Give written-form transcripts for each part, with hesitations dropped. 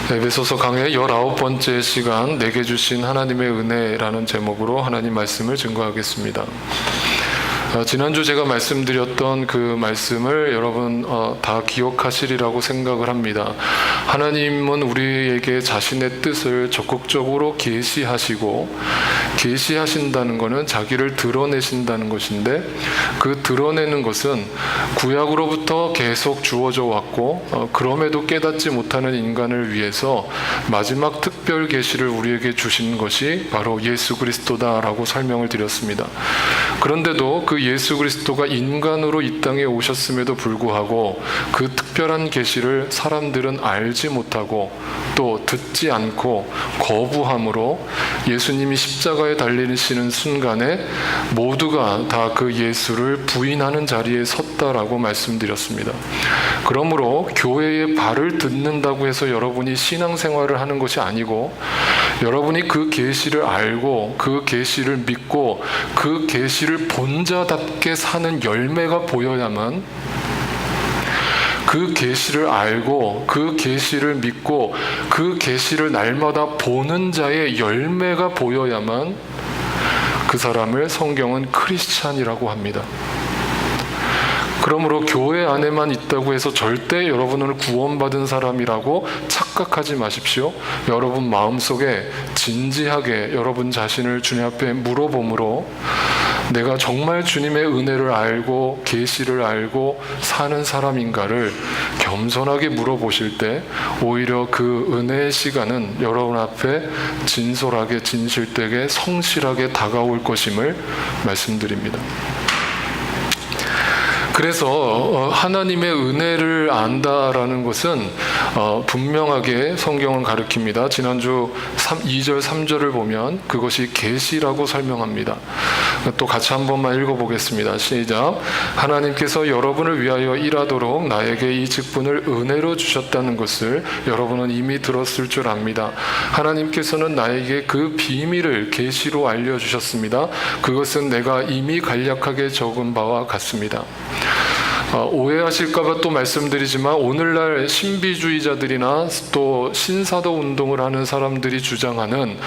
에베소서 강의 19번째 시간 내게 주신 하나님의 은혜라는 제목으로 하나님 말씀을 증거하겠습니다. 지난주 제가 말씀드렸던 그 말씀을 여러분 다 기억하시리라고 생각을 합니다. 하나님은 우리에게 자신의 뜻을 적극적으로 계시하시고, 계시하신다는 것은 자기를 드러내신다는 것인데, 그 드러내는 것은 구약으로부터 계속 주어져 왔고 그럼에도 깨닫지 못하는 인간을 위해서 마지막 특별 계시를 우리에게 주신 것이 바로 예수 그리스도다라고 설명을 드렸습니다. 그런데도 그 예수 그리스도가 인간으로 이 땅에 오셨음에도 불구하고 그 특별한 계시를 사람들은 알지 못하고 또 듣지 않고 거부함으로 예수님이 십자가에 달리시는 순간에 모두가 다 그 예수를 부인하는 자리에 섰다라고 말씀드렸습니다. 그러므로 교회의 발을 듣는다고 해서 여러분이 신앙생활을 하는 것이 아니고, 여러분이 그 계시를 알고 그 계시를 믿고 그 계시를 본자답게 사는 열매가 보여야만, 그 계시를 알고 그 계시를 믿고 그 계시를 날마다 보는 자의 열매가 보여야만 그 사람을 성경은 크리스찬이라고 합니다. 그러므로 교회 안에만 있다고 해서 절대 여러분을 구원받은 사람이라고 착각하지 마십시오. 여러분 마음속에 진지하게 여러분 자신을 주님 앞에 물어봄으로 내가 정말 주님의 은혜를 알고 계시를 알고 사는 사람인가를 겸손하게 물어보실 때 오히려 그 은혜의 시간은 여러분 앞에 진솔하게 진실되게 성실하게 다가올 것임을 말씀드립니다. 그래서 하나님의 은혜를 안다라는 것은 분명하게 성경은 가르칩니다. 지난주 2절 3절을 보면 그것이 계시라고 설명합니다. 또 같이 한 번만 읽어보겠습니다. 시작. 하나님께서 여러분을 위하여 일하도록 나에게 이 직분을 은혜로 주셨다는 것을 여러분은 이미 들었을 줄 압니다. 하나님께서는 나에게 그 비밀을 계시로 알려주셨습니다. 그것은 내가 이미 간략하게 적은 바와 같습니다. 오해하실까봐 또 말씀드리지만, 오늘날 신비주의자들이나 또 신사도 운동을 하는 사람들이 주장하는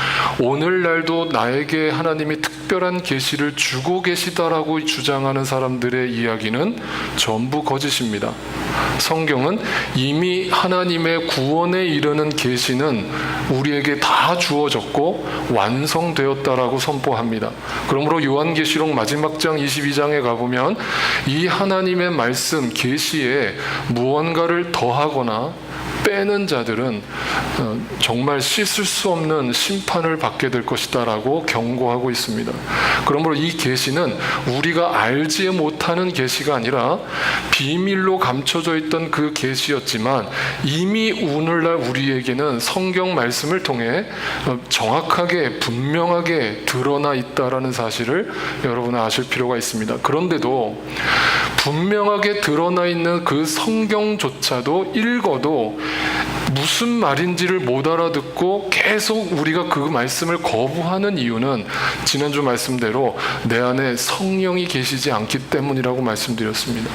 오늘날도 나에게 하나님이 특별한 계시를 주고 계시다라고 주장하는 사람들의 이야기는 전부 거짓입니다. 성경은 이미 하나님의 구원에 이르는 계시는 우리에게 다 주어졌고 완성되었다라고 선포합니다. 그러므로 요한계시록 마지막 장 22장에 가보면 이 하나님의 말씀 계시에 무언가를 더하거나 빼는 자들은 정말 씻을 수 없는 심판을 받게 될 것이다라고 경고하고 있습니다. 그러므로 이 계시는 우리가 알지 못하는 계시가 아니라 비밀로 감춰져 있던 그 계시였지만 이미 오늘날 우리에게는 성경 말씀을 통해 정확하게 분명하게 드러나 있다라는 사실을 여러분은 아실 필요가 있습니다. 그런데도 분명하게 드러나 있는 그 성경조차도 읽어도 무슨 말인지를 못 알아듣고 계속 우리가 그 말씀을 거부하는 이유는 지난주 말씀대로 내 안에 성령이 계시지 않기 때문이라고 말씀드렸습니다.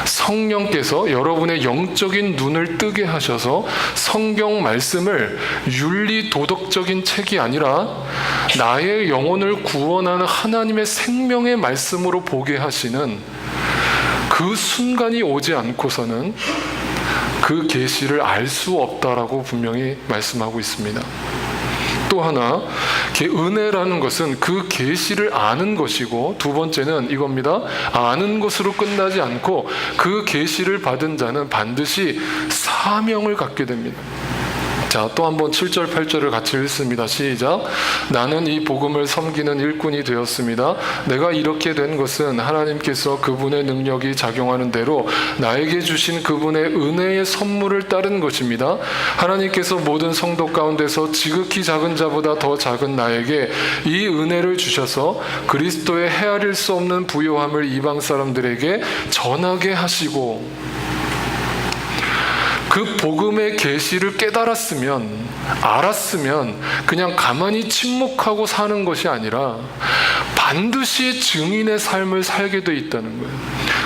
성령께서 여러분의 영적인 눈을 뜨게 하셔서 성경 말씀을 윤리 도덕적인 책이 아니라 나의 영혼을 구원하는 하나님의 생명의 말씀으로 보게 하시는 그 순간이 오지 않고서는 그 계시를 알 수 없다라고 분명히 말씀하고 있습니다. 또 하나, 은혜라는 것은 그 계시를 아는 것이고, 두 번째는 이겁니다. 아는 것으로 끝나지 않고 그 계시를 받은 자는 반드시 사명을 갖게 됩니다. 자, 또 한번 7절 8절을 같이 읽습니다. 시작. 나는 이 복음을 섬기는 일꾼이 되었습니다. 내가 이렇게 된 것은 하나님께서 그분의 능력이 작용하는 대로 나에게 주신 그분의 은혜의 선물을 따른 것입니다. 하나님께서 모든 성도 가운데서 지극히 작은 자보다 더 작은 나에게 이 은혜를 주셔서 그리스도의 헤아릴 수 없는 부요함을 이방 사람들에게 전하게 하시고, 그 복음의 계시를 깨달았으면, 알았으면 그냥 가만히 침묵하고 사는 것이 아니라 반드시 증인의 삶을 살게 돼 있다는 거예요.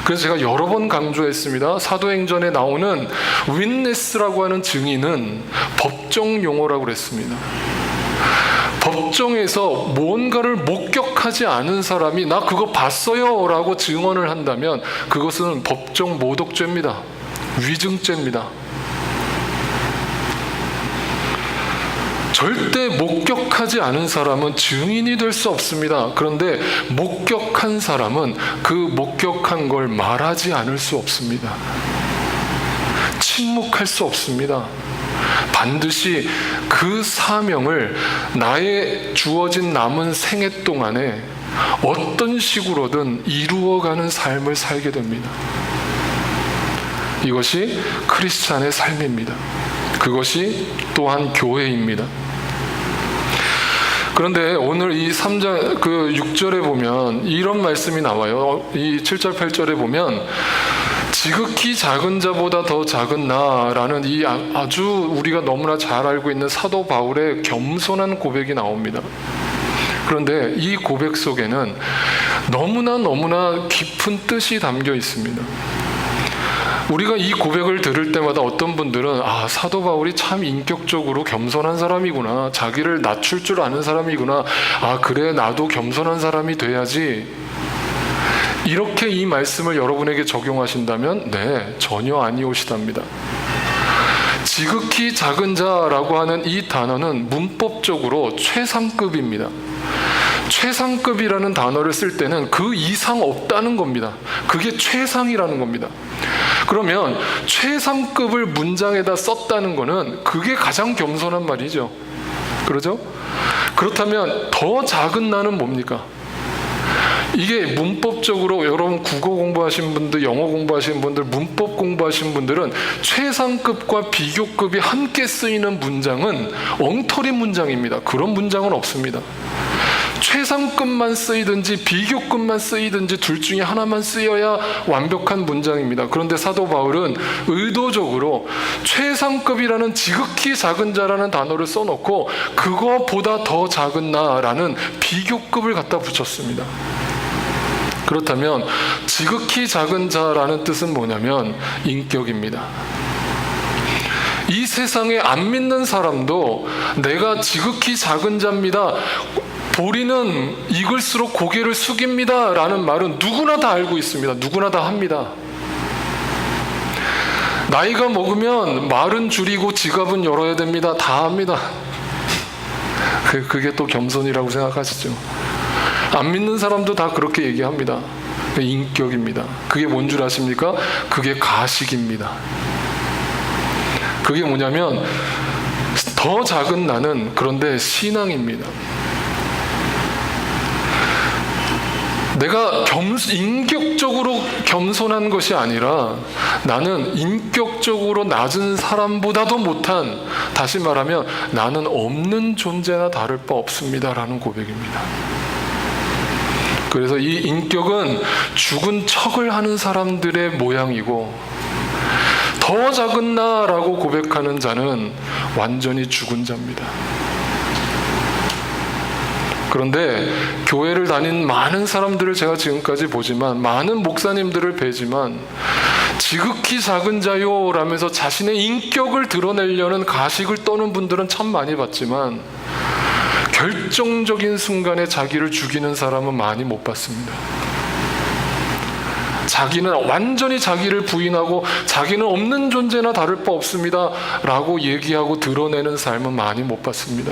그래서 제가 여러 번 강조했습니다. 사도행전에 나오는 윈네스라고 하는 증인은 법정 용어라고 그랬습니다. 법정에서 뭔가를 목격하지 않은 사람이 나 그거 봤어요 라고 증언을 한다면 그것은 법정 모독죄입니다. 위증죄입니다. 절대 목격하지 않은 사람은 증인이 될 수 없습니다. 그런데 목격한 사람은 그 목격한 걸 말하지 않을 수 없습니다. 침묵할 수 없습니다. 반드시 그 사명을 나의 주어진 남은 생애 동안에 어떤 식으로든 이루어가는 삶을 살게 됩니다. 이것이 크리스찬의 삶입니다. 그것이 또한 교회입니다. 그런데 오늘 이 3장 6절에 보면 이런 말씀이 나와요. 이 7절 8절에 보면 지극히 작은 자보다 더 작은 나라는 이 아주 우리가 너무나 잘 알고 있는 사도 바울의 겸손한 고백이 나옵니다. 그런데 이 고백 속에는 너무나 깊은 뜻이 담겨 있습니다. 우리가 이 고백을 들을 때마다 어떤 분들은 사도 바울이 참 인격적으로 겸손한 사람이구나, 자기를 낮출 줄 아는 사람이구나, 그래 나도 겸손한 사람이 돼야지, 이렇게 이 말씀을 여러분에게 적용하신다면 네, 전혀 아니오시답니다. 지극히 작은 자라고 하는 이 단어는 문법적으로 최상급입니다. 최상급이라는 단어를 쓸 때는 그 이상 없다는 겁니다. 그게 최상이라는 겁니다. 그러면 최상급을 문장에다 썼다는 거는 그게 가장 겸손한 말이죠. 그러죠? 그렇다면 더 작은 나는 뭡니까? 이게 문법적으로 여러분 국어 공부하신 분들, 영어 공부하신 분들, 문법 공부하신 분들은 최상급과 비교급이 함께 쓰이는 문장은 엉터리 문장입니다. 그런 문장은 없습니다. 최상급만 쓰이든지 비교급만 쓰이든지 둘 중에 하나만 쓰여야 완벽한 문장입니다. 그런데 사도 바울은 의도적으로 최상급이라는 지극히 작은 자라는 단어를 써놓고 그거보다 더 작은 나라는 비교급을 갖다 붙였습니다. 그렇다면 지극히 작은 자라는 뜻은 뭐냐면 인격입니다. 이 세상에 안 믿는 사람도 내가 지극히 작은 자입니다, 보리는 익을수록 고개를 숙입니다 라는 말은 누구나 다 알고 있습니다. 누구나 다 합니다. 나이가 먹으면 말은 줄이고 지갑은 열어야 됩니다. 다 합니다. 그게 또 겸손이라고 생각하시죠? 안 믿는 사람도 다 그렇게 얘기합니다. 인격입니다. 그게 뭔 줄 아십니까? 그게 가식입니다. 그게 뭐냐면 더 작은 나는 그런데 신앙입니다. 내가 인격적으로 겸손한 것이 아니라 나는 인격적으로 낮은 사람보다도 못한, 다시 말하면 나는 없는 존재나 다를 바 없습니다라는 고백입니다. 그래서 이 인격은 죽은 척을 하는 사람들의 모양이고 더 작은 나라고 고백하는 자는 완전히 죽은 자입니다. 그런데 교회를 다닌 많은 사람들을 제가 지금까지 보지만, 많은 목사님들을 뵈지만 지극히 작은 자요 라면서 자신의 인격을 드러내려는 가식을 떠는 분들은 참 많이 봤지만 결정적인 순간에 자기를 죽이는 사람은 많이 못 봤습니다. 자기는 완전히 자기를 부인하고 자기는 없는 존재나 다를 바 없습니다 라고 얘기하고 드러내는 삶은 많이 못 봤습니다.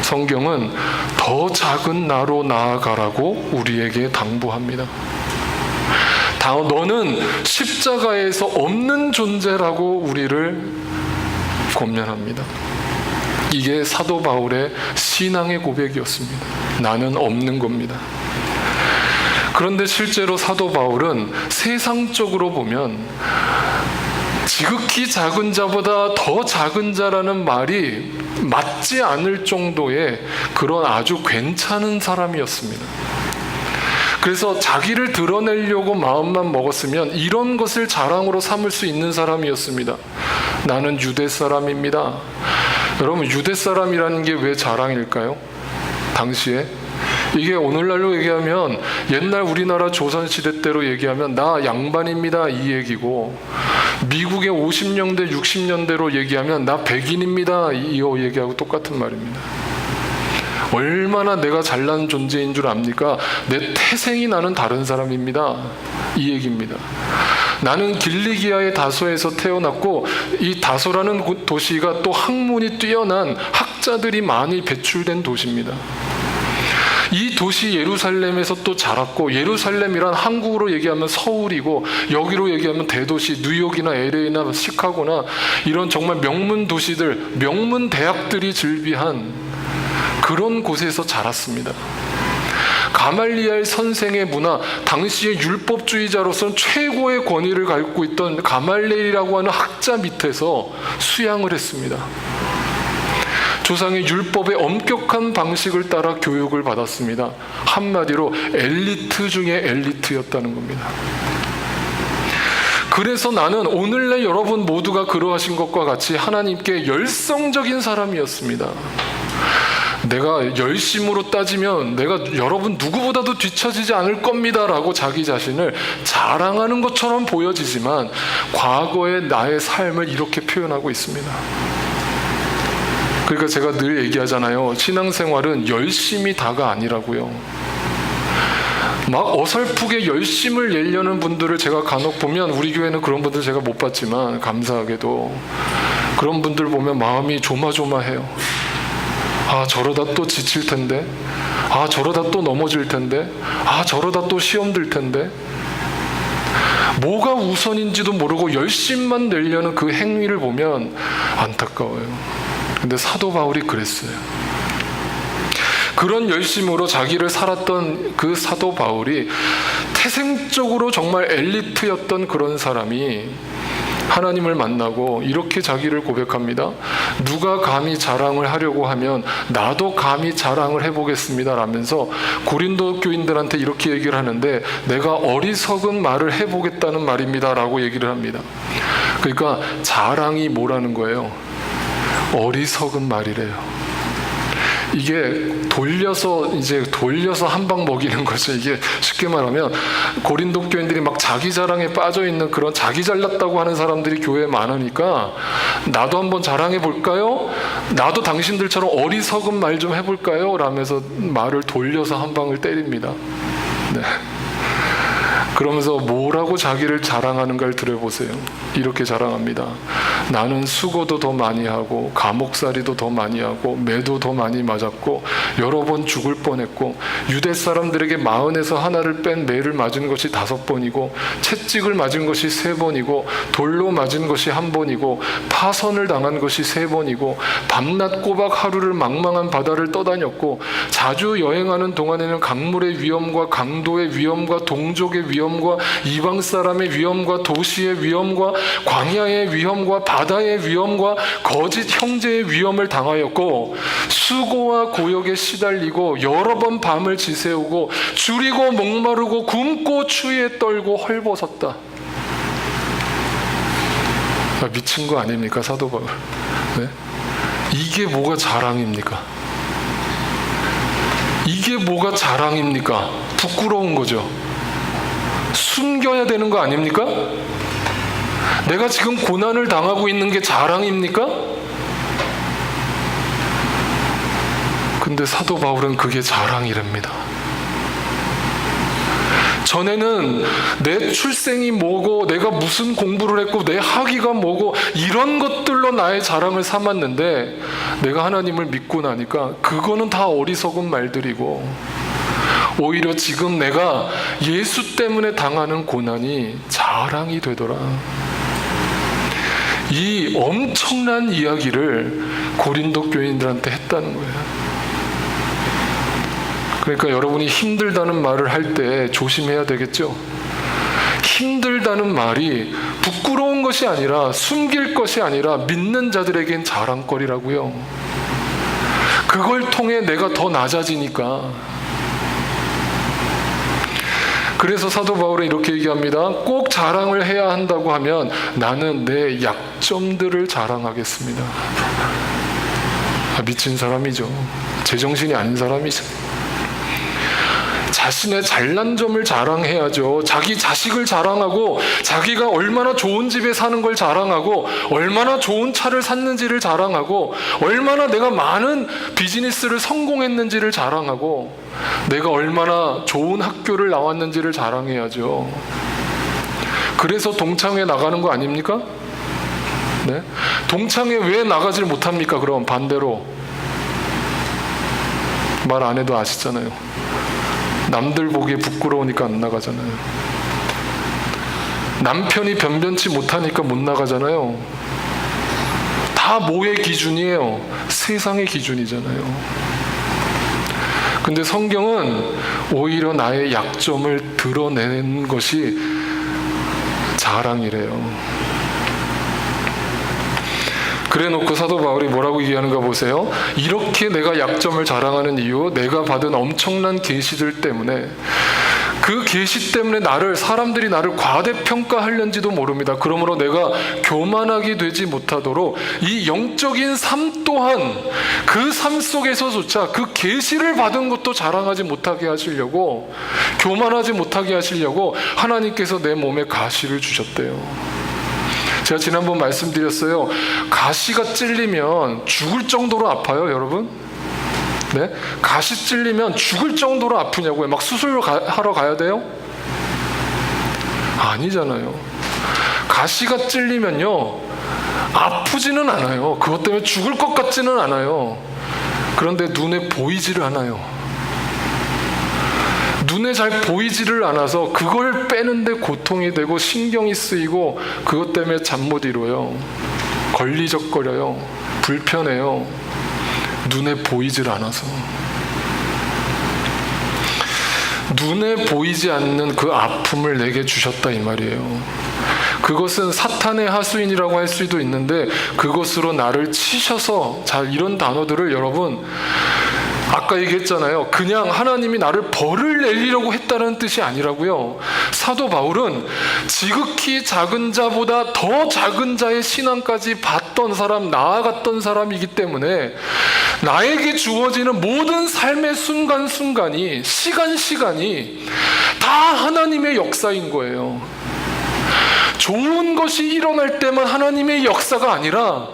성경은 더 작은 나로 나아가라고 우리에게 당부합니다. 너는 십자가에서 없는 존재라고 우리를 권면합니다. 이게 사도 바울의 신앙의 고백이었습니다. 나는 없는 겁니다. 그런데 실제로 사도 바울은 세상적으로 보면 지극히 작은 자보다 더 작은 자라는 말이 맞지 않을 정도의 그런 아주 괜찮은 사람이었습니다. 그래서 자기를 드러내려고 마음만 먹었으면 이런 것을 자랑으로 삼을 수 있는 사람이었습니다. 나는 유대 사람입니다. 여러분, 유대 사람이라는 게 왜 자랑일까요? 당시에. 이게 오늘날로 얘기하면 옛날 우리나라 조선시대 때로 얘기하면 나 양반입니다 이 얘기고, 미국의 50년대 60년대로 얘기하면 나 백인입니다 이 얘기하고 똑같은 말입니다. 얼마나 내가 잘난 존재인 줄 압니까? 내 태생이 나는 다른 사람입니다 이 얘기입니다. 나는 길리기아의 다소에서 태어났고, 이 다소라는 도시가 또 학문이 뛰어난 학자들이 많이 배출된 도시입니다. 이 도시 예루살렘에서 또 자랐고, 예루살렘이란 한국으로 얘기하면 서울이고, 여기로 얘기하면 대도시 뉴욕이나 LA나 시카고나 이런 정말 명문 도시들, 명문 대학들이 즐비한 그런 곳에서 자랐습니다. 가말리엘 선생의 문화, 당시의 율법주의자로서는 최고의 권위를 갖고 있던 가말리엘이라고 하는 학자 밑에서 수양을 했습니다. 조상의 율법의 엄격한 방식을 따라 교육을 받았습니다. 한마디로 엘리트 중에 엘리트였다는 겁니다. 그래서 나는 오늘날 여러분 모두가 그러하신 것과 같이 하나님께 열성적인 사람이었습니다. 내가 열심으로 따지면 내가 여러분 누구보다도 뒤처지지 않을 겁니다 라고 자기 자신을 자랑하는 것처럼 보여지지만, 과거의 나의 삶을 이렇게 표현하고 있습니다. 그러니까 제가 늘 얘기하잖아요. 신앙생활은 열심이 다가 아니라고요. 막 어설프게 열심을 내려는 분들을 제가 간혹 보면, 우리 교회는 그런 분들 제가 못 봤지만 감사하게도 그런 분들 보면 마음이 조마조마해요. 아, 저러다 또 지칠 텐데, 아, 저러다 또 넘어질 텐데, 아, 저러다 또 시험 들 텐데. 뭐가 우선인지도 모르고 열심만 내려는 그 행위를 보면 안타까워요. 근데 사도 바울이 그랬어요. 그런 열심으로 자기를 살았던 그 사도 바울이 태생적으로 정말 엘리트였던 그런 사람이 하나님을 만나고 이렇게 자기를 고백합니다. 누가 감히 자랑을 하려고 하면 나도 감히 자랑을 해보겠습니다 라면서 고린도 교인들한테 이렇게 얘기를 하는데, 내가 어리석은 말을 해보겠다는 말입니다 라고 얘기를 합니다. 그러니까 자랑이 뭐라는 거예요? 어리석은 말이래요. 이게 돌려서 한 방 먹이는 거죠. 이게 쉽게 말하면 고린도 교인들이 막 자기 자랑에 빠져 있는 그런, 자기 잘났다고 하는 사람들이 교회에 많으니까 나도 한번 자랑해 볼까요? 나도 당신들처럼 어리석은 말 좀 해볼까요? 라면서 말을 돌려서 한 방을 때립니다. 네. 그러면서 뭐라고 자기를 자랑하는가를 들어보세요. 이렇게 자랑합니다. 나는 수고도 더 많이 하고 감옥살이도 더 많이 하고 매도 더 많이 맞았고 여러 번 죽을 뻔했고, 유대 사람들에게 마흔에서 하나를 뺀 매를 맞은 것이 5번이고 채찍을 맞은 것이 3번이고 돌로 맞은 것이 1번이고 파선을 당한 것이 3번이고 밤낮 꼬박 하루를 망망한 바다를 떠다녔고, 자주 여행하는 동안에는 강물의 위험과 강도의 위험과 동족의 위험과 이방 사람의 위험과 도시의 위험과 광야의 위험과 바다의 위험과 거짓 형제의 위험을 당하였고, 수고와 고역에 시달리고 여러 번 밤을 지새우고 줄이고 목마르고 굶고 추위에 떨고 헐벗었다. 미친 거 아닙니까 사도 바울? 네? 이게 뭐가 자랑입니까? 이게 뭐가 자랑입니까? 부끄러운 거죠. 숨겨야 되는 거 아닙니까? 내가 지금 고난을 당하고 있는 게 자랑입니까? 근데 사도 바울은 그게 자랑이랍니다. 전에는 내 출생이 뭐고 내가 무슨 공부를 했고 내 학위가 뭐고 이런 것들로 나의 자랑을 삼았는데, 내가 하나님을 믿고 나니까 그거는 다 어리석은 말들이고, 오히려 지금 내가 예수 때문에 당하는 고난이 자랑이 되더라. 이 엄청난 이야기를 고린도 교인들한테 했다는 거예요. 그러니까 여러분이 힘들다는 말을 할 때 조심해야 되겠죠. 힘들다는 말이 부끄러운 것이 아니라 숨길 것이 아니라 믿는 자들에겐 자랑거리라고요. 그걸 통해 내가 더 낮아지니까. 그래서 사도 바울은 이렇게 얘기합니다. 꼭 자랑을 해야 한다고 하면 나는 내 약점들을 자랑하겠습니다. 미친 사람이죠. 제정신이 아닌 사람이죠. 자신의 잘난 점을 자랑해야죠. 자기 자식을 자랑하고 자기가 얼마나 좋은 집에 사는 걸 자랑하고 얼마나 좋은 차를 샀는지를 자랑하고 얼마나 내가 많은 비즈니스를 성공했는지를 자랑하고 내가 얼마나 좋은 학교를 나왔는지를 자랑해야죠. 그래서 동창회 나가는 거 아닙니까? 네? 동창회 왜 나가질 못합니까? 그럼 반대로 말 안 해도 아시잖아요. 남들 보기에 부끄러우니까 안 나가잖아요. 남편이 변변치 못하니까 못 나가잖아요. 다 뭐의 기준이에요? 세상의 기준이잖아요. 근데 성경은 오히려 나의 약점을 드러내는 것이 자랑이래요. 그래놓고 사도 바울이 뭐라고 얘기하는가 보세요. 이렇게 내가 약점을 자랑하는 이유, 내가 받은 엄청난 계시들 때문에, 그 계시 때문에 사사람들이 나를 과대평가하려는지도 모릅니다. 그러므로 내가 교만하게 되지 못하도록 이 영적인 삶 또한 그 삶 속에서조차 그 계시를 받은 것도 자랑하지 못하게 하시려고, 교만하지 못하게 하시려고 하나님께서 내 몸에 가시를 주셨대요. 제가 지난번 말씀드렸어요. 가시가 찔리면 죽을 정도로 아파요, 여러분? 네? 가시 찔리면 죽을 정도로 아프냐고요? 막 수술하러 가야 돼요? 아니잖아요. 가시가 찔리면요, 아프지는 않아요. 그것 때문에 죽을 것 같지는 않아요. 그런데 눈에 보이지를 않아요. 눈에 잘 보이지를 않아서 그걸 빼는데 고통이 되고 신경이 쓰이고 그것 때문에 잠 못 이뤄요. 걸리적거려요. 불편해요. 눈에 보이질 않아서. 눈에 보이지 않는 그 아픔을 내게 주셨다 이 말이에요. 그것은 사탄의 하수인이라고 할 수도 있는데 그것으로 나를 치셔서, 자, 이런 단어들을 여러분 아까 얘기했잖아요. 그냥 하나님이 나를 벌을 내리려고 했다는 뜻이 아니라고요. 사도 바울은 지극히 작은 자보다 더 작은 자의 신앙까지 받던 사람, 나아갔던 사람이기 때문에 나에게 주어지는 모든 삶의 순간순간이, 시간이 다 하나님의 역사인 거예요. 좋은 것이 일어날 때만 하나님의 역사가 아니라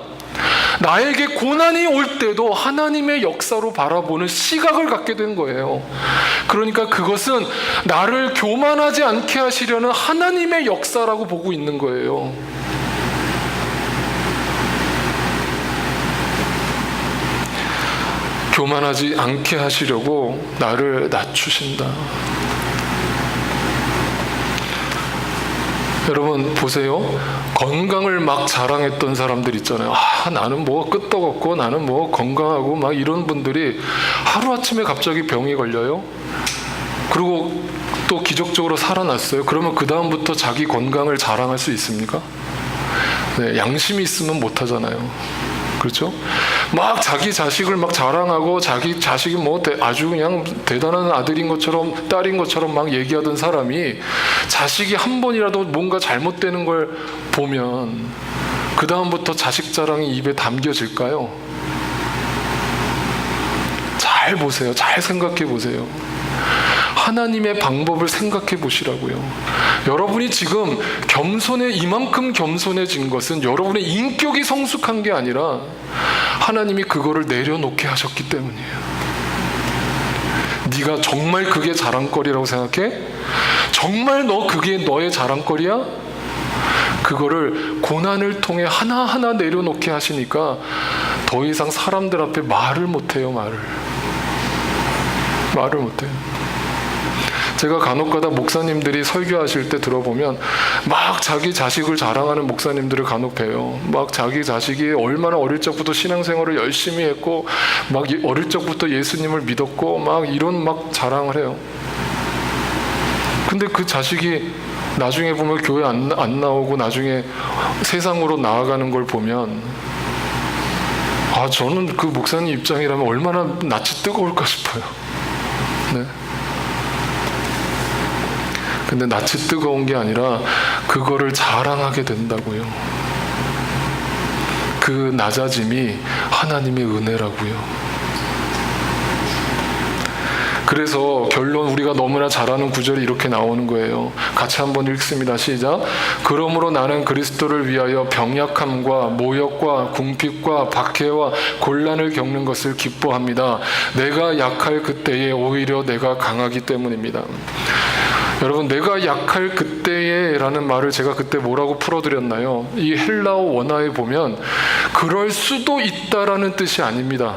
나에게 고난이 올 때도 하나님의 역사로 바라보는 시각을 갖게 된 거예요. 그러니까 그것은 나를 교만하지 않게 하시려는 하나님의 역사라고 보고 있는 거예요. 교만하지 않게 하시려고 나를 낮추신다. 여러분 보세요. 건강을 막 자랑했던 사람들 있잖아요. 나는 뭐 끄떡없고 나는 뭐 건강하고 막 이런 분들이 하루아침에 갑자기 병이 걸려요. 그리고 또 기적적으로 살아났어요. 그러면 그 다음부터 자기 건강을 자랑할 수 있습니까? 네, 양심이 있으면 못하잖아요. 그렇죠? 막 자기 자식을 막 자랑하고 자기 자식이 뭐 아주 그냥 대단한 아들인 것처럼 딸인 것처럼 막 얘기하던 사람이 자식이 한 번이라도 뭔가 잘못되는 걸 보면 그 다음부터 자식 자랑이 입에 담겨질까요? 잘 보세요. 잘 생각해 보세요. 하나님의 방법을 생각해 보시라고요. 여러분이 지금 이만큼 겸손해진 것은 여러분의 인격이 성숙한 게 아니라 하나님이 그거를 내려놓게 하셨기 때문이에요. 네가 정말 그게 자랑거리라고 생각해? 정말 그게 너의 자랑거리야? 그거를 고난을 통해 하나하나 내려놓게 하시니까 더 이상 사람들 앞에 말을 못해요. 말을 못해요. 제가 간혹가다 목사님들이 설교하실 때 들어보면 막 자기 자식을 자랑하는 목사님들을 간혹 봬요. 막 자기 자식이 얼마나 어릴 적부터 신앙생활을 열심히 했고 막 어릴 적부터 예수님을 믿었고 막 이런 막 자랑을 해요. 근데 그 자식이 나중에 보면 교회 안 나오고 나중에 세상으로 나아가는 걸 보면 저는 그 목사님 입장이라면 얼마나 낯이 뜨거울까 싶어요. 네. 근데 낯이 뜨거운 게 아니라 그거를 자랑하게 된다고요. 그 낮아짐이 하나님의 은혜라고요. 그래서 결론, 우리가 너무나 잘 아는 구절이 이렇게 나오는 거예요. 같이 한번 읽습니다. 시작. 그러므로 나는 그리스도를 위하여 병약함과 모욕과 궁핍과 박해와 곤란을 겪는 것을 기뻐합니다. 내가 약할 그때에 오히려 내가 강하기 때문입니다. 여러분, 내가 약할 그때에 라는 말을 제가 그때 뭐라고 풀어드렸나요? 이 헬라어 원어에 보면 그럴 수도 있다라는 뜻이 아닙니다.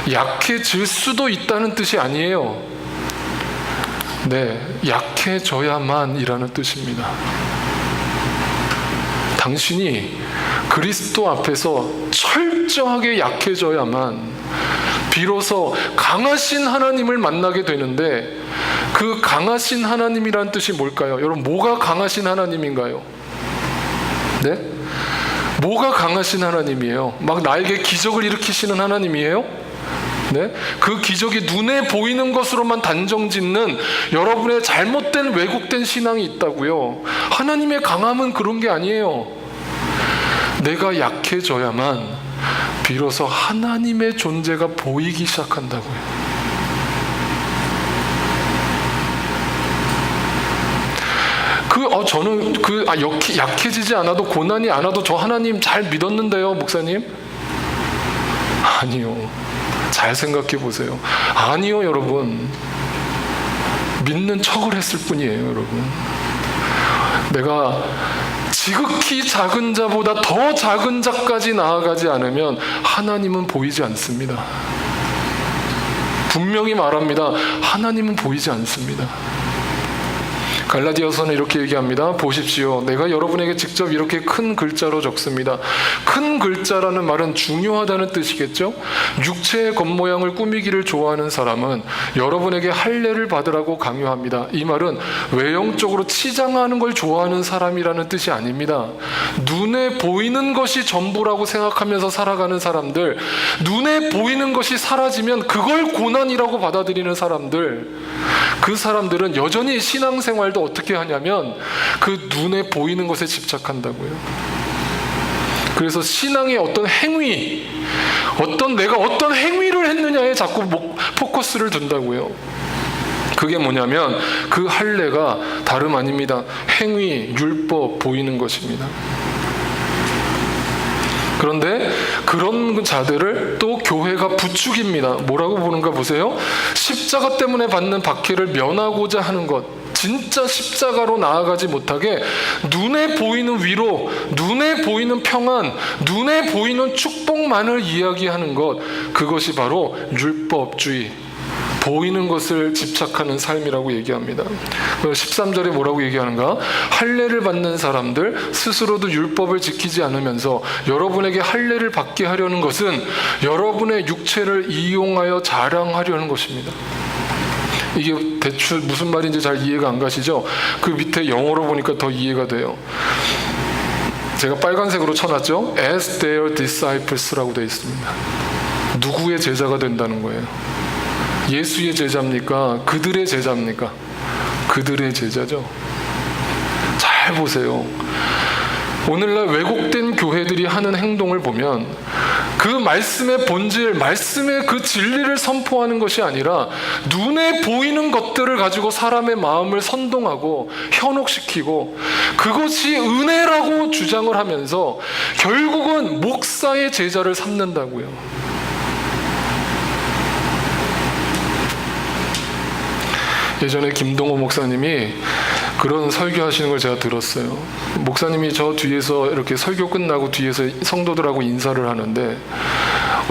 약해질 수도 있다는 뜻이 아니에요. 네, 약해져야만이라는 뜻입니다. 당신이 그리스도 앞에서 철저하게 약해져야만 비로소 강하신 하나님을 만나게 되는데, 그 강하신 하나님이란 뜻이 뭘까요? 여러분, 뭐가 강하신 하나님인가요? 네? 뭐가 강하신 하나님이에요? 막 나에게 기적을 일으키시는 하나님이에요? 네? 그 기적이 눈에 보이는 것으로만 단정 짓는 여러분의 잘못된 왜곡된 신앙이 있다고요. 하나님의 강함은 그런 게 아니에요. 내가 약해져야만 비로소 하나님의 존재가 보이기 시작한다고요. 저는 약해지지 않아도, 고난이 안 와도 저 하나님 잘 믿었는데요, 목사님? 아니요. 잘 생각해 보세요. 아니요, 여러분. 믿는 척을 했을 뿐이에요, 여러분. 내가 지극히 작은 자보다 더 작은 자까지 나아가지 않으면 하나님은 보이지 않습니다. 분명히 말합니다. 하나님은 보이지 않습니다. 갈라디아서는 이렇게 얘기합니다. 보십시오. 내가 여러분에게 직접 이렇게 큰 글자로 적습니다. 큰 글자라는 말은 중요하다는 뜻이겠죠? 육체의 겉모양을 꾸미기를 좋아하는 사람은 여러분에게 할례를 받으라고 강요합니다. 이 말은 외형적으로 치장하는 걸 좋아하는 사람이라는 뜻이 아닙니다. 눈에 보이는 것이 전부라고 생각하면서 살아가는 사람들, 눈에 보이는 것이 사라지면 그걸 고난이라고 받아들이는 사람들, 그 사람들은 여전히 신앙생활도 어떻게 하냐면 그 눈에 보이는 것에 집착한다고요. 그래서 신앙의 어떤 행위, 내가 어떤 행위를 했느냐에 자꾸 포커스를 둔다고요. 그게 뭐냐면 그 할례가 다름 아닙니다. 행위, 율법, 보이는 것입니다. 그런데 그런 자들을 또 교회가 부추깁니다. 뭐라고 보는가 보세요. 십자가 때문에 받는 박해를 면하고자 하는 것, 진짜 십자가로 나아가지 못하게 눈에 보이는 위로, 눈에 보이는 평안, 눈에 보이는 축복만을 이야기하는 것, 그것이 바로 율법주의, 보이는 것을 집착하는 삶이라고 얘기합니다. 13절에 뭐라고 얘기하는가? 할례를 받는 사람들 스스로도 율법을 지키지 않으면서 여러분에게 할례를 받게 하려는 것은 여러분의 육체를 이용하여 자랑하려는 것입니다. 이게 대충 무슨 말인지 잘 이해가 안 가시죠? 그 밑에 영어로 보니까 더 이해가 돼요. 제가 빨간색으로 쳐놨죠? As their disciples라고 되어 있습니다. 누구의 제자가 된다는 거예요? 예수의 제자입니까? 그들의 제자입니까? 그들의 제자죠. 잘 보세요. 오늘날 왜곡된 교회들이 하는 행동을 보면 그 말씀의 본질, 말씀의 그 진리를 선포하는 것이 아니라 눈에 보이는 것들을 가지고 사람의 마음을 선동하고 현혹시키고 그것이 은혜라고 주장을 하면서 결국은 목사의 제자를 삼는다고요. 예전에 김동호 목사님이 그런 설교하시는 걸 제가 들었어요. 목사님이 저 뒤에서 이렇게 설교 끝나고 뒤에서 성도들하고 인사를 하는데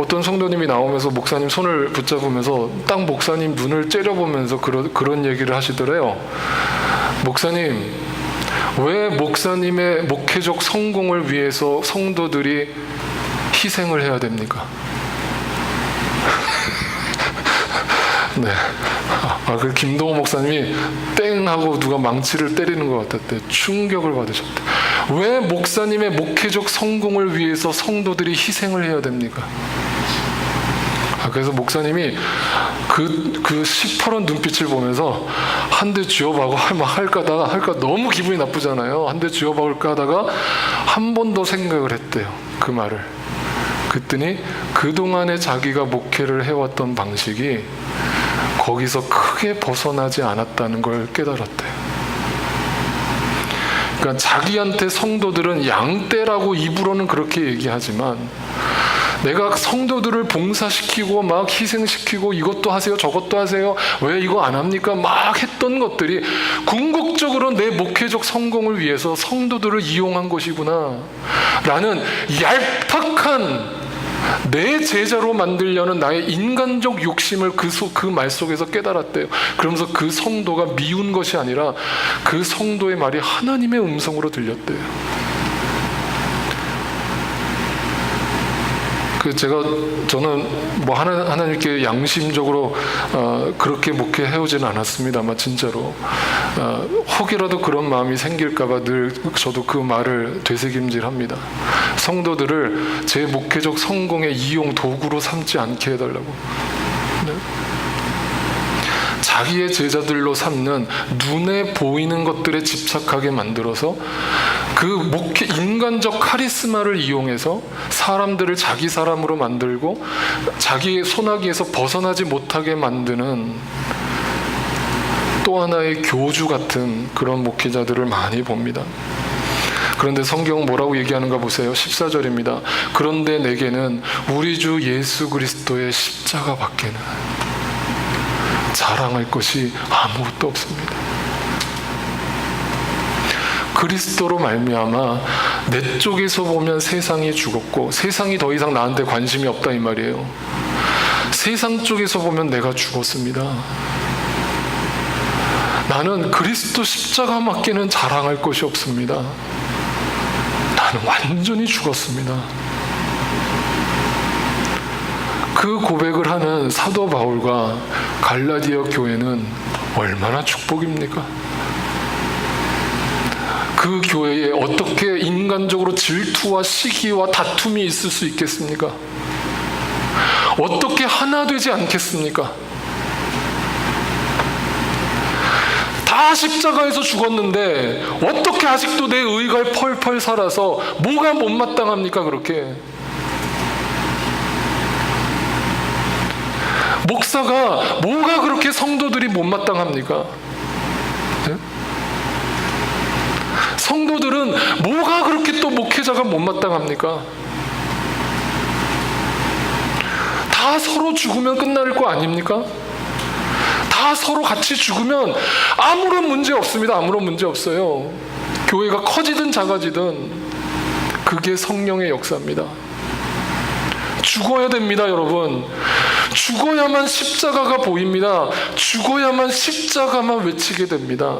어떤 성도님이 나오면서 목사님 손을 붙잡으면서 딱 목사님 눈을 째려보면서 그런 얘기를 하시더래요. 목사님, 왜 목사님의 목회적 성공을 위해서 성도들이 희생을 해야 됩니까? 네. 그 김동호 목사님이 땡 하고 누가 망치를 때리는 것 같았대. 충격을 받으셨대. 왜 목사님의 목회적 성공을 위해서 성도들이 희생을 해야 됩니까? 그래서 목사님이 그 시퍼런 눈빛을 보면서 한 대 쥐어박고 할까 너무 기분이 나쁘잖아요. 한 대 쥐어박을까 하다가 한 번 더 생각을 했대요. 그 말을. 그랬더니 그동안에 자기가 목회를 해왔던 방식이 거기서 크게 벗어나지 않았다는 걸 깨달았대요. 그러니까 자기한테 성도들은 양떼라고 입으로는 그렇게 얘기하지만 내가 성도들을 봉사시키고 막 희생시키고 이것도 하세요 저것도 하세요 왜 이거 안 합니까 막 했던 것들이 궁극적으로 내 목회적 성공을 위해서 성도들을 이용한 것이구나 라는 얄팍한 내 제자로 만들려는 나의 인간적 욕심을 그 말 속에서 깨달았대요. 그러면서 그 성도가 미운 것이 아니라 그 성도의 말이 하나님의 음성으로 들렸대요. 저는 뭐 하나님께 양심적으로 그렇게 목회해오지는 않았습니다만 진짜로 혹이라도 그런 마음이 생길까봐 늘 저도 그 말을 되새김질합니다. 성도들을 제 목회적 성공의 이용 도구로 삼지 않게 해달라고. 네. 자기의 제자들로 삼는 눈에 보이는 것들에 집착하게 만들어서 그 목회 인간적 카리스마를 이용해서 사람들을 자기 사람으로 만들고 자기의 손아귀에서 벗어나지 못하게 만드는 또 하나의 교주 같은 그런 목회자들을 많이 봅니다. 그런데 성경은 뭐라고 얘기하는가 보세요. 14절입니다. 그런데 내게는 우리 주 예수 그리스도의 십자가 밖에는 자랑할 것이 아무것도 없습니다. 그리스도로 말미암아 내 쪽에서 보면 세상이 죽었고 세상이 더 이상 나한테 관심이 없다 이 말이에요. 세상 쪽에서 보면 내가 죽었습니다. 나는 그리스도 십자가밖에는 자랑할 것이 없습니다. 나는 완전히 죽었습니다. 그 고백을 하는 사도 바울과 갈라디아 교회는 얼마나 축복입니까? 그 교회에 어떻게 인간적으로 질투와 시기와 다툼이 있을 수 있겠습니까? 어떻게 하나 되지 않겠습니까? 다 십자가에서 죽었는데 어떻게 아직도 내 의가 펄펄 살아서 뭐가 못마땅합니까? 그렇게 목사가 뭐가 그렇게 성도들이 못마땅합니까? 네? 성도들은 뭐가 그렇게 또 목회자가 못마땅합니까? 다 서로 죽으면 끝날 거 아닙니까? 다 서로 같이 죽으면 아무런 문제 없습니다. 아무런 문제 없어요. 교회가 커지든 작아지든 그게 성령의 역사입니다. 죽어야 됩니다, 여러분. 죽어야만 십자가가 보입니다. 죽어야만 십자가만 외치게 됩니다.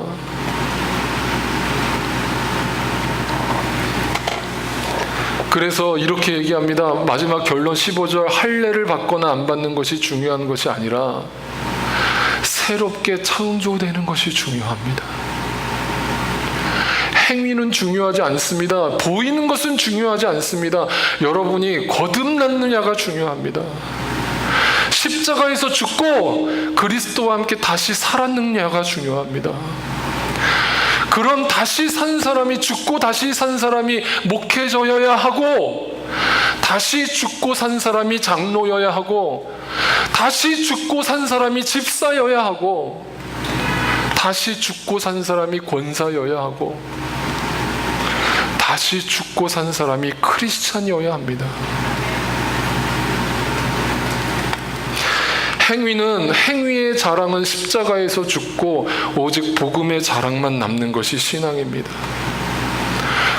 그래서 이렇게 얘기합니다. 마지막 결론 15절 할례를 받거나 안 받는 것이 중요한 것이 아니라 새롭게 창조되는 것이 중요합니다. 행위는 중요하지 않습니다. 보이는 것은 중요하지 않습니다. 여러분이 거듭났느냐가 중요합니다. 십자가에서 죽고 그리스도와 함께 다시 살았느냐가 중요합니다. 그런 다시 산 사람이 죽고 다시 산 사람이 목회자여야 하고 다시 죽고 산 사람이 장로여야 하고 다시 죽고 산 사람이 집사여야 하고 다시 죽고 산 사람이 권사여야 하고 다시 죽고 산 사람이 크리스찬이어야 합니다. 행위의 자랑은 십자가에서 죽고 오직 복음의 자랑만 남는 것이 신앙입니다.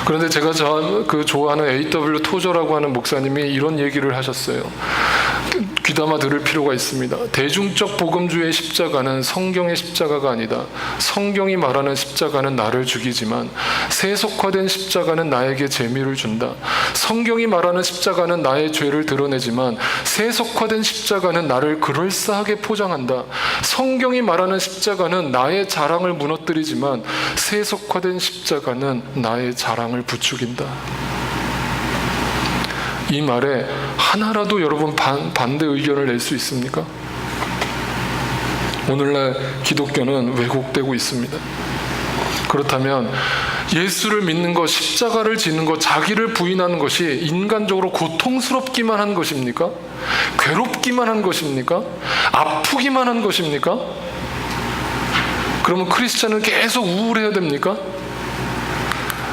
그런데 제가 좋아하는 A.W. 토저라고 하는 목사님이 이런 얘기를 하셨어요. 귀담아 들을 필요가 있습니다. 대중적 복음주의 십자가는 성경의 십자가가 아니다. 성경이 말하는 십자가는 나를 죽이지만 세속화된 십자가는 나에게 재미를 준다. 성경이 말하는 십자가는 나의 죄를 드러내지만 세속화된 십자가는 나를 그럴싸하게 포장한다. 성경이 말하는 십자가는 나의 자랑을 무너뜨리지만 세속화된 십자가는 나의 자랑을 부추긴다. 이 말에 하나라도 여러분 반대 의견을 낼 수 있습니까? 오늘날 기독교는 왜곡되고 있습니다. 그렇다면 예수를 믿는 것, 십자가를 지는 것, 자기를 부인하는 것이 인간적으로 고통스럽기만 한 것입니까? 괴롭기만 한 것입니까? 아프기만 한 것입니까? 그러면 크리스찬은 계속 우울해야 됩니까?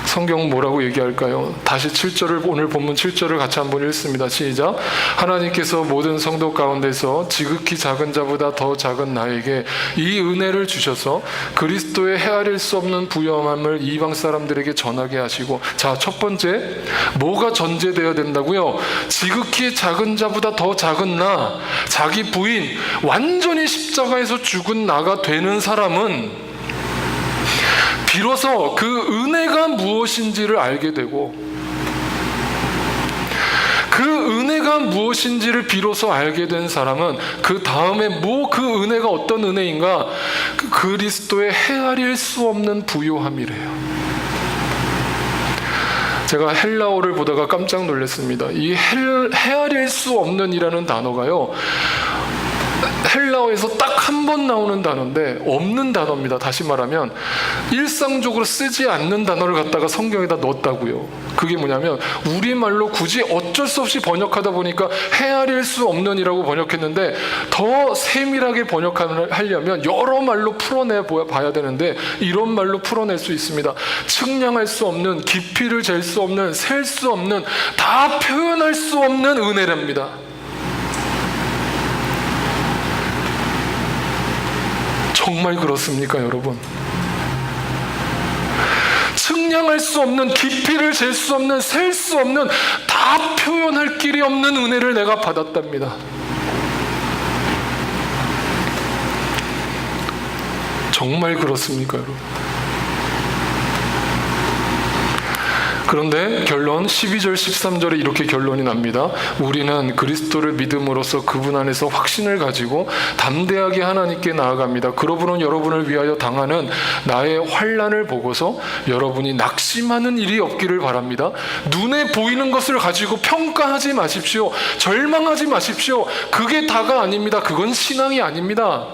성경은 뭐라고 얘기할까요? 다시 7절을, 오늘 본문 7절을 같이 한번 읽습니다. 시작. 하나님께서 모든 성도 가운데서 지극히 작은 자보다 더 작은 나에게 이 은혜를 주셔서 그리스도의 헤아릴 수 없는 부요함을 이방 사람들에게 전하게 하시고, 자, 첫 번째, 뭐가 전제되어야 된다고요? 지극히 작은 자보다 더 작은 나, 자기 부인, 완전히 십자가에서 죽은 나가 되는 사람은 비로소 그 은혜가 무엇인지를 알게 되고, 그 은혜가 무엇인지를 비로소 알게 된 사람은 그 다음에 그 은혜가 어떤 은혜인가? 그리스도의 헤아릴 수 없는 부요함이래요. 제가 헬라어를 보다가 깜짝 놀랐습니다. 이 헤아릴 수 없는 이라는 단어가요, 헬라어에서 딱 한 번 나오는 단어인데 없는 단어입니다. 다시 말하면 일상적으로 쓰지 않는 단어를 갖다가 성경에다 넣었다고요. 그게 뭐냐면, 우리말로 굳이 어쩔 수 없이 번역하다 보니까 헤아릴 수 없는이라고 번역했는데, 더 세밀하게 번역하려면 여러 말로 풀어내 봐야 되는데 이런 말로 풀어낼 수 있습니다. 측량할 수 없는, 깊이를 잴 수 없는, 셀 수 없는, 다 표현할 수 없는 은혜랍니다. 정말 그렇습니까, 여러분? 측량할 수 없는, 깊이를 잴 수 없는, 셀 수 없는, 다 표현할 길이 없는 은혜를 내가 받았답니다. 정말 그렇습니까, 여러분? 그런데 결론 12절 13절에 이렇게 결론이 납니다. 우리는 그리스도를 믿음으로써 그분 안에서 확신을 가지고 담대하게 하나님께 나아갑니다. 그러므로 여러분을 위하여 당하는 나의 환난을 보고서 여러분이 낙심하는 일이 없기를 바랍니다. 눈에 보이는 것을 가지고 평가하지 마십시오. 절망하지 마십시오. 그게 다가 아닙니다. 그건 신앙이 아닙니다.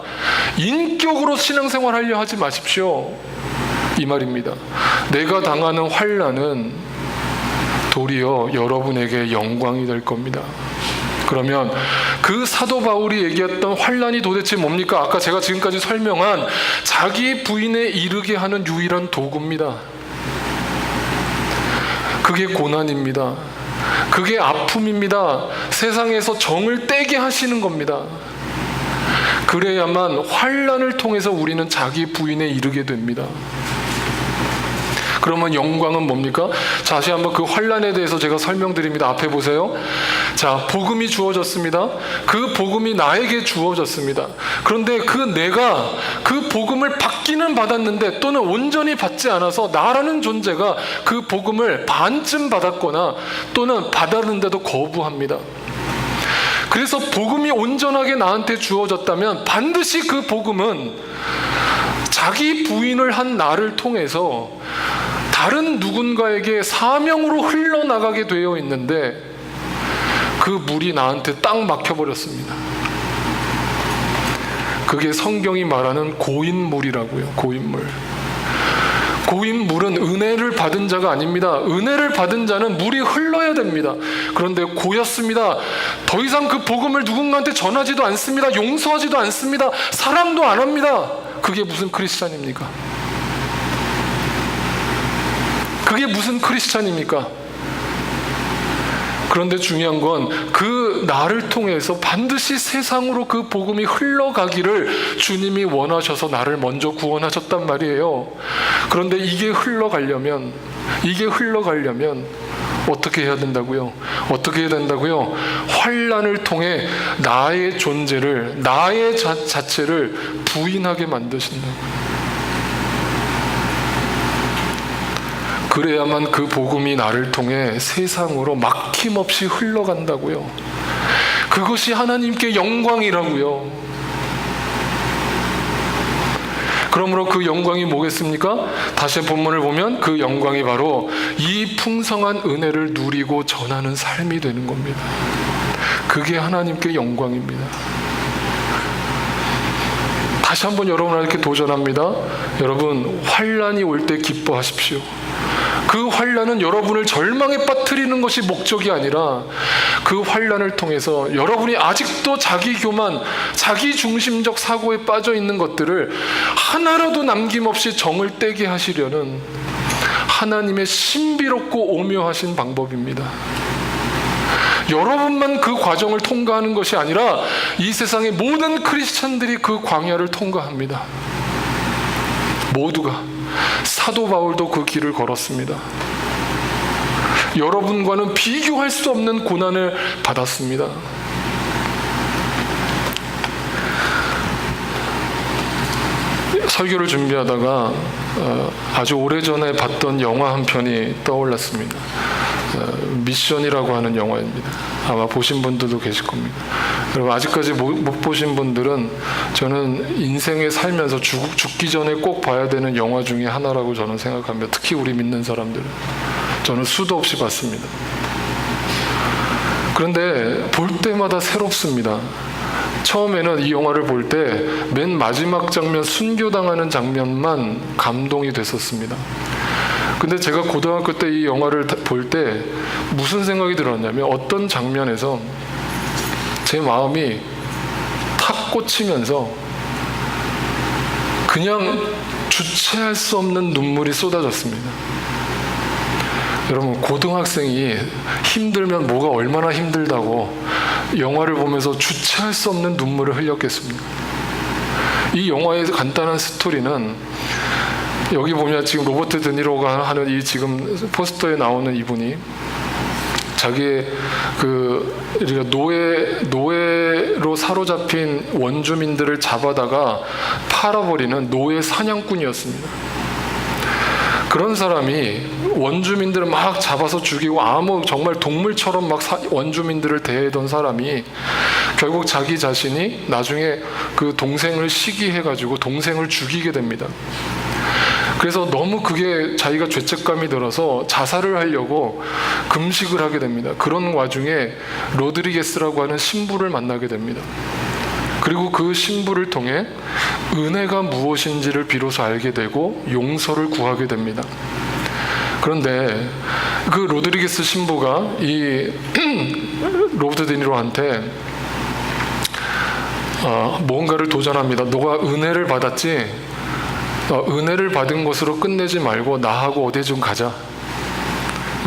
인격으로 신앙생활 하려 하지 마십시오. 이 말입니다. 내가 당하는 환난은 도리어 여러분에게 영광이 될 겁니다. 그러면 그 사도 바울이 얘기했던 환난이 도대체 뭡니까? 아까 제가 지금까지 설명한 자기 부인에 이르게 하는 유일한 도구입니다. 그게 고난입니다. 그게 아픔입니다. 세상에서 정을 떼게 하시는 겁니다. 그래야만 환난을 통해서 우리는 자기 부인에 이르게 됩니다. 그러면 영광은 뭡니까? 다시 한번 그 환난에 대해서 제가 설명드립니다. 앞에 보세요. 자, 복음이 주어졌습니다. 그 복음이 나에게 주어졌습니다. 그런데 내가 그 복음을 받기는 받았는데, 또는 온전히 받지 않아서 나라는 존재가 그 복음을 반쯤 받았거나 또는 받았는데도 거부합니다. 그래서 복음이 온전하게 나한테 주어졌다면 반드시 그 복음은 자기 부인을 한 나를 통해서 다른 누군가에게 사명으로 흘러나가게 되어 있는데, 그 물이 나한테 딱 막혀버렸습니다. 그게 성경이 말하는 고인물이라고요. 고인물. 고인물은 은혜를 받은 자가 아닙니다. 은혜를 받은 자는 물이 흘러야 됩니다. 그런데 고였습니다. 더 이상 그 복음을 누군가한테 전하지도 않습니다. 용서하지도 않습니다. 사랑도 안 합니다. 그게 무슨 크리스찬입니까? 그게 무슨 크리스찬입니까? 그런데 중요한 건 그 나를 통해서 반드시 세상으로 그 복음이 흘러가기를 주님이 원하셔서 나를 먼저 구원하셨단 말이에요. 그런데 이게 흘러가려면 어떻게 해야 된다고요? 어떻게 해야 된다고요? 환난을 통해 나의 존재를, 나의 자체를 부인하게 만드신다고요. 그래야만 그 복음이 나를 통해 세상으로 막힘없이 흘러간다고요. 그것이 하나님께 영광이라고요. 그러므로 그 영광이 뭐겠습니까? 다시 본문을 보면 그 영광이 바로 이 풍성한 은혜를 누리고 전하는 삶이 되는 겁니다. 그게 하나님께 영광입니다. 다시 한번 여러분에게 도전합니다. 여러분, 환난이 올 때 기뻐하십시오. 그 환난은 여러분을 절망에 빠뜨리는 것이 목적이 아니라 그 환난을 통해서 여러분이 아직도 자기 교만, 자기 중심적 사고에 빠져 있는 것들을 하나라도 남김없이 정을 떼게 하시려는 하나님의 신비롭고 오묘하신 방법입니다. 여러분만 그 과정을 통과하는 것이 아니라 이 세상의 모든 크리스찬들이 그 광야를 통과합니다. 모두가. 사도 바울도 그 길을 걸었습니다. 여러분과는 비교할 수 없는 고난을 받았습니다. 설교를 준비하다가 아주 오래전에 봤던 영화 한 편이 떠올랐습니다. 미션이라고 하는 영화입니다. 아마 보신 분들도 계실 겁니다. 여러분, 아직까지 못 보신 분들은 저는 인생에 살면서 죽기 전에 꼭 봐야 되는 영화 중에 하나라고 저는 생각합니다. 특히 우리 믿는 사람들은. 저는 수도 없이 봤습니다. 그런데 볼 때마다 새롭습니다. 처음에는 이 영화를 볼 때 맨 마지막 장면, 순교당하는 장면만 감동이 됐었습니다. 근데 제가 고등학교 때 이 영화를 볼 때 무슨 생각이 들었냐면, 어떤 장면에서 제 마음이 탁 꽂히면서 그냥 주체할 수 없는 눈물이 쏟아졌습니다. 여러분, 고등학생이 힘들면 뭐가 얼마나 힘들다고 영화를 보면서 주체할 수 없는 눈물을 흘렸겠습니까? 이 영화의 간단한 스토리는, 여기 보면 지금 로버트 드니로가 하는 이 지금 포스터에 나오는 이분이 자기의 우리가 노예로 사로잡힌 원주민들을 잡아다가 팔아버리는 노예 사냥꾼이었습니다. 그런 사람이 원주민들을 막 잡아서 죽이고 정말 동물처럼 막 원주민들을 대하던 사람이 결국 자기 자신이 나중에 그 동생을 시기해가지고 동생을 죽이게 됩니다. 그래서 너무 그게 자기가 죄책감이 들어서 자살을 하려고 금식을 하게 됩니다. 그런 와중에 로드리게스라고 하는 신부를 만나게 됩니다. 그리고 그 신부를 통해 은혜가 무엇인지를 비로소 알게 되고 용서를 구하게 됩니다. 그런데 그 로드리게스 신부가 이 로버트 드니로한테 뭔가를 도전합니다. 너가 은혜를 받았지? 은혜를 받은 것으로 끝내지 말고 나하고 어디 좀 가자.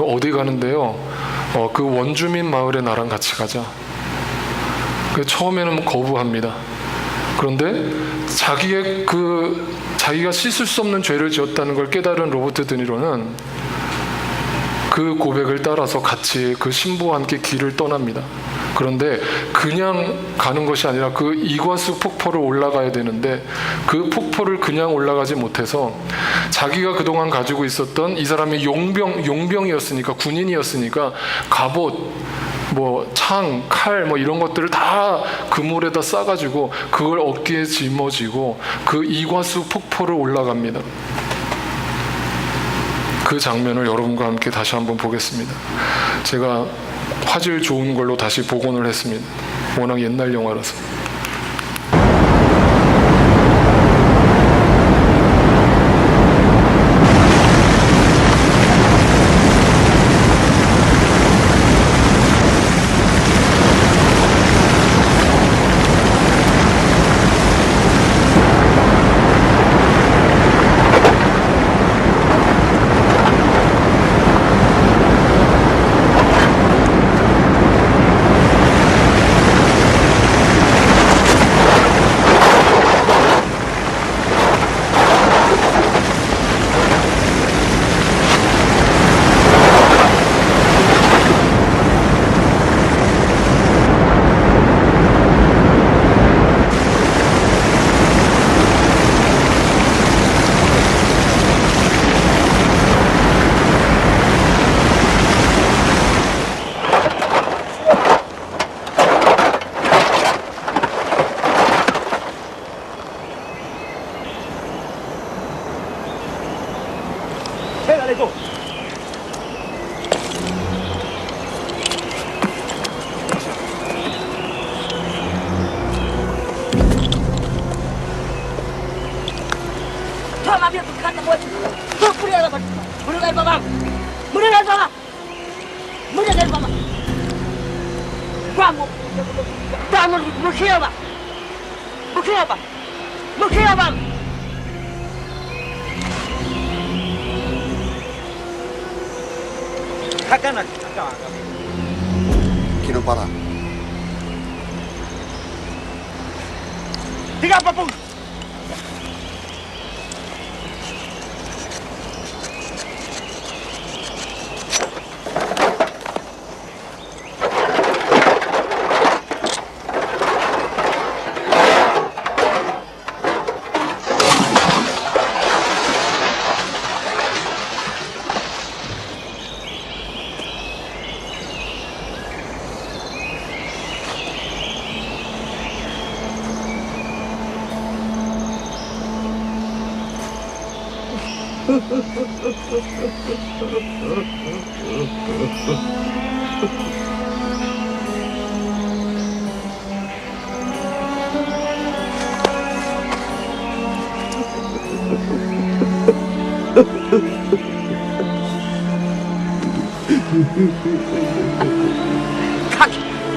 어디 가는데요? 그 원주민 마을에 나랑 같이 가자. 처음에는 거부합니다. 그런데 자기가 씻을 수 없는 죄를 지었다는 걸 깨달은 로버트 드니로는 그 고백을 따라서 같이 그 신부와 함께 길을 떠납니다. 그런데 그냥 가는 것이 아니라 그 이과수 폭포를 올라가야 되는데 그 폭포를 그냥 올라가지 못해서 자기가 그동안 가지고 있었던, 이 사람이 용병이었으니까, 군인이었으니까 갑옷, 창, 칼, 이런 것들을 다 그물에다 싸가지고 그걸 어깨에 짊어지고 그 이과수 폭포를 올라갑니다. 그 장면을 여러분과 함께 다시 한번 보겠습니다. 제가 화질 좋은 걸로 다시 복원을 했습니다. 워낙 옛날 영화라서. Toma bien tu kata buat. Tu puri ada buat. Muna dari baba. Muna dari baba. Muna dari baba. Kamu. Kamu mukhiya ba. Mukhiya ba. Mukhiya ba. Kakana. Kinopara. Tiga apa pun.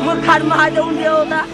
Makan mahal dia udah.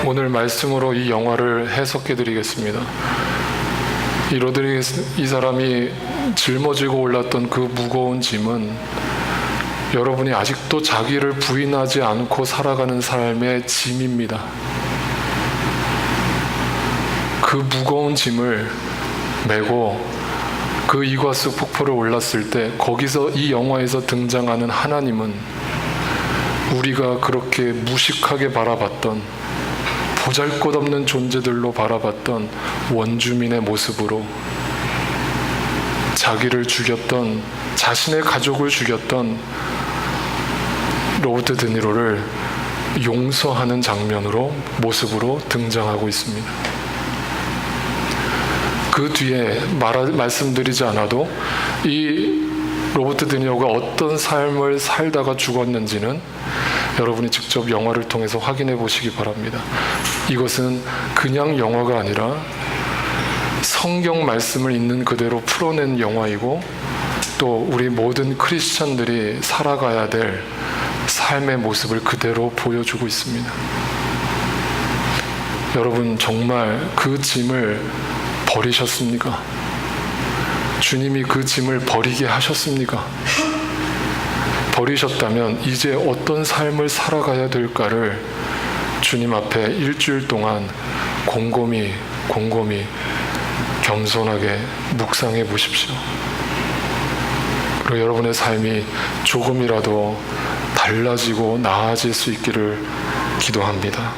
오늘 말씀으로 이 영화를 해석해 드리겠습니다. 이 로드리게스 이 사람이 짊어지고 올랐던 그 무거운 짐은 여러분이 아직도 자기를 부인하지 않고 살아가는 삶의 짐입니다. 그 무거운 짐을 메고 그 이과수 폭포를 올랐을 때 거기서 이 영화에서 등장하는 하나님은 우리가 그렇게 무식하게 바라봤던 보잘것없는 존재들로 바라봤던 원주민의 모습으로 자기를 죽였던 자신의 가족을 죽였던 로버트 드니로를 용서하는 장면으로 모습으로 등장하고 있습니다. 그 뒤에 말씀드리지 않아도 이 로버트 드니로가 어떤 삶을 살다가 죽었는지는 여러분이 직접 영화를 통해서 확인해 보시기 바랍니다. 이것은 그냥 영화가 아니라 성경 말씀을 있는 그대로 풀어낸 영화이고 또 우리 모든 크리스찬들이 살아가야 될 삶의 모습을 그대로 보여주고 있습니다. 여러분 정말 그 짐을 버리셨습니까? 주님이 그 짐을 버리게 하셨습니까? 버리셨다면 이제 어떤 삶을 살아가야 될까를 주님 앞에 일주일 동안 곰곰이 겸손하게 묵상해 보십시오. 그리고 여러분의 삶이 조금이라도 달라지고 나아질 수 있기를 기도합니다.